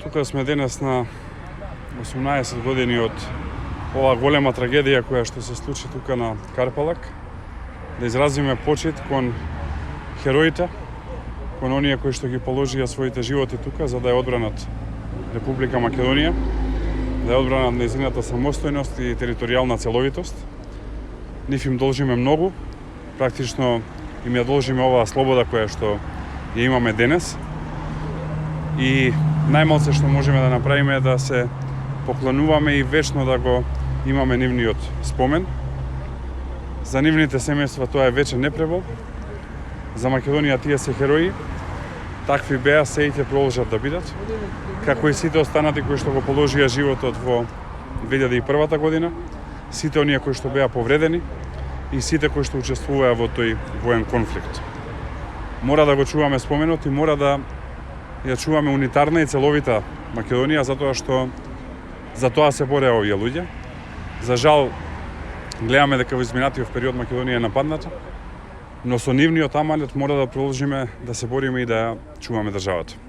Тука сме денес на 18 години од оваа голема трагедија која што се случи тука на Карпалак, да изразиме почит кон хероите, кон оние кои што ги положија своите животи тука за да ја одбранат Република Македонија, да ја одбранат нејзината самостојност и територијална целовитост. Нив им должиме многу, практично им ја должиме оваа слобода која што ја имаме денес. И најмалце што можеме да направиме е да се поклонуваме и вечно да го имаме нивниот спомен. За нивните семејства тоа е вечен непребол. За Македонија тие се херои. Такви беа, се и ќе продолжат да бидат, како и сите останати кои што го положија животот во 2001 година, сите оние кои што беа повредени и сите кои што учествуваа во тој воен конфликт. Мора да го чуваме споменот и мора да ја чуваме унитарна и целовита Македонија, затоа што за тоа се бореа овие луѓе. За жал, гледаме дека во изминатиот период Македонија е нападната, но со нивниот аманет мора да продолжиме да се бориме и да ја чуваме државата.